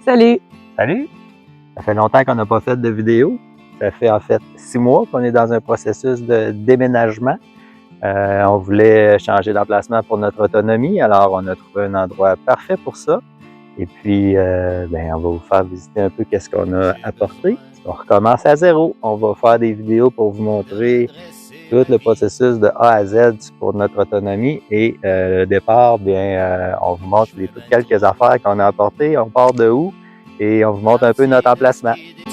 Salut! Salut! Ça fait longtemps qu'on n'a pas fait de vidéo. Ça fait en fait 6 mois qu'on est dans un processus de déménagement. On voulait changer d'emplacement pour notre autonomie, alors on a trouvé un endroit parfait pour ça. Et puis, on va vous faire visiter un peu qu'est-ce qu'on a apporté. On recommence à zéro. On va faire des vidéos pour vous montrer tout le processus de A à Z pour notre autonomie. Et le départ, on vous montre quelques affaires qu'on a apportées. On part de où? Et on vous montre un peu notre emplacement. Tu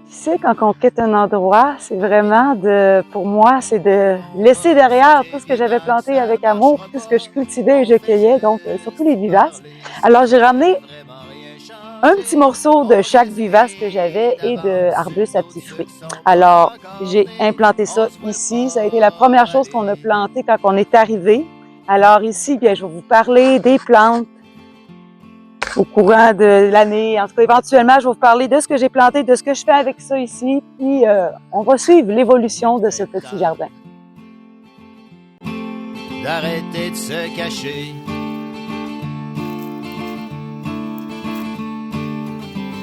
sais, quand on quitte un endroit, c'est vraiment pour moi, c'est de laisser derrière tout ce que j'avais planté avec amour, tout ce que je cultivais et je cueillais, donc surtout les vivaces. Alors, j'ai ramené un petit morceau de chaque vivace que j'avais et d'arbustes à petits fruits. Alors, j'ai implanté ça ici. Ça a été la première chose qu'on a plantée quand on est arrivé. Alors ici, bien, je vais vous parler des plantes au courant de l'année. En tout cas, éventuellement, je vais vous parler de ce que j'ai planté, de ce que je fais avec ça ici. Puis, on va suivre l'évolution de ce petit jardin. D'arrêter de se cacher.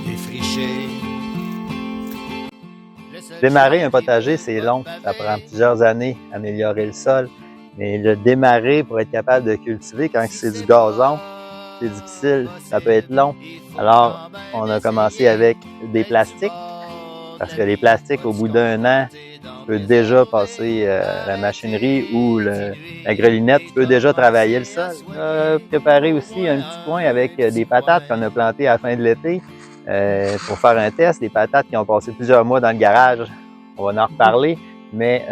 Défricher. Démarrer un potager, c'est long. Ça prend plusieurs années, améliorer le sol. Mais le démarrer pour être capable de cultiver quand c'est du gazon, c'est difficile, ça peut être long. Alors, on a commencé avec des plastiques, parce que les plastiques, au bout d'un an, tu peux déjà passer la machinerie ou la grelinette, tu peux déjà travailler le sol. On a préparé aussi un petit coin avec des patates qu'on a plantées à la fin de l'été pour faire un test. Des patates qui ont passé plusieurs mois dans le garage. On va en reparler. Mais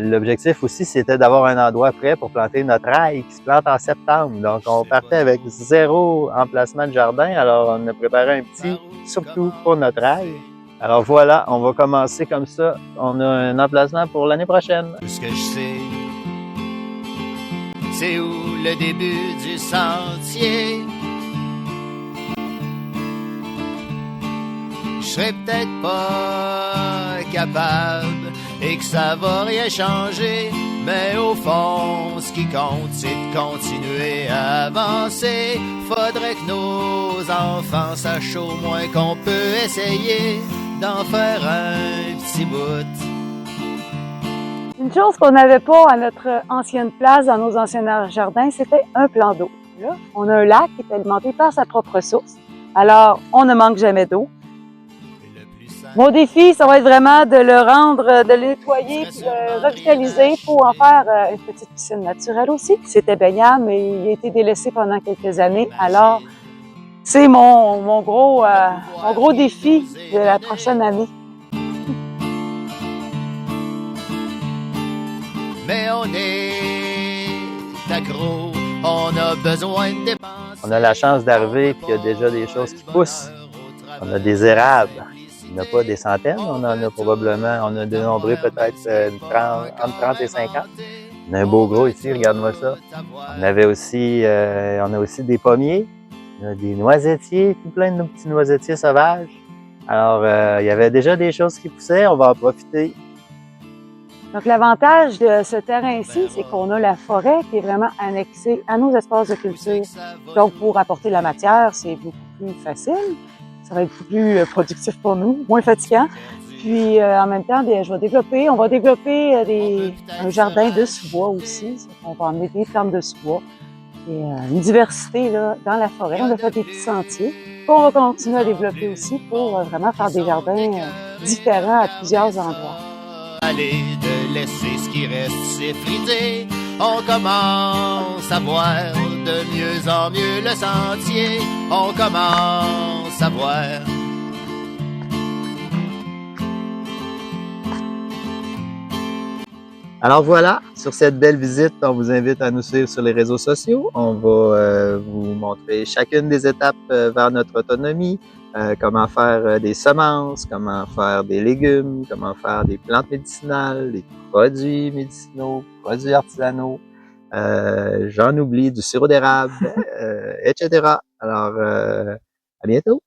l'objectif aussi, c'était d'avoir un endroit prêt pour planter notre ail qui se plante en septembre. Donc, on partait avec 0 emplacement de jardin. Alors, on a préparé un petit, surtout pour notre ail. Alors voilà, on va commencer comme ça. On a un emplacement pour l'année prochaine. Tout ce que je sais, c'est où le début du sentier. Je serais peut-être pas capable et que ça va rien changer, mais au fond, ce qui compte, c'est de continuer à avancer. Faudrait que nos enfants sachent au moins qu'on peut essayer d'en faire un petit bout. Une chose qu'on n'avait pas à notre ancienne place, dans nos anciens jardins, c'était un plan d'eau. Là, on a un lac qui est alimenté par sa propre source. Alors, on ne manque jamais d'eau. Mon défi, ça va être vraiment de le rendre, de le nettoyer, puis de le revitaliser pour en faire une petite piscine naturelle aussi. C'était baignable, mais il a été délaissé pendant quelques années. Alors, c'est mon gros défi de la prochaine année. Mais on est accro, on a besoin de dépenser. On a la chance d'arriver et il y a déjà des choses qui poussent. On a des érables. Il n'y en a pas des centaines, on en a probablement, on a dénombré peut-être entre 30 et 50. On a un beau gros ici, regarde-moi ça. On a aussi des pommiers, on a des noisetiers, tout plein de nos petits noisetiers sauvages. Alors, il y avait déjà des choses qui poussaient, on va en profiter. Donc, l'avantage de ce terrain-ci, c'est qu'on a la forêt qui est vraiment annexée à nos espaces de culture. Donc, pour apporter la matière, c'est beaucoup plus facile. Ça va être beaucoup plus productif pour nous, moins fatigant. Puis, en même temps, on va développer un jardin de sous-bois aussi. On va emmener des plantes de sous-bois. Et une diversité là, dans la forêt. On va faire des petits sentiers. On va continuer à développer aussi pour vraiment faire des jardins différents à plusieurs endroits. Allez, de laisser ce qui reste s'effriter. On commence à voir de mieux en mieux le sentier. On commence à voir. Alors voilà, sur cette belle visite, on vous invite à nous suivre sur les réseaux sociaux. On va vous montrer chacune des étapes vers notre autonomie, comment faire des semences, comment faire des légumes, comment faire des plantes médicinales, des produits médicinaux, produits artisanaux, j'en oublie, du sirop d'érable, etc. Alors, à bientôt!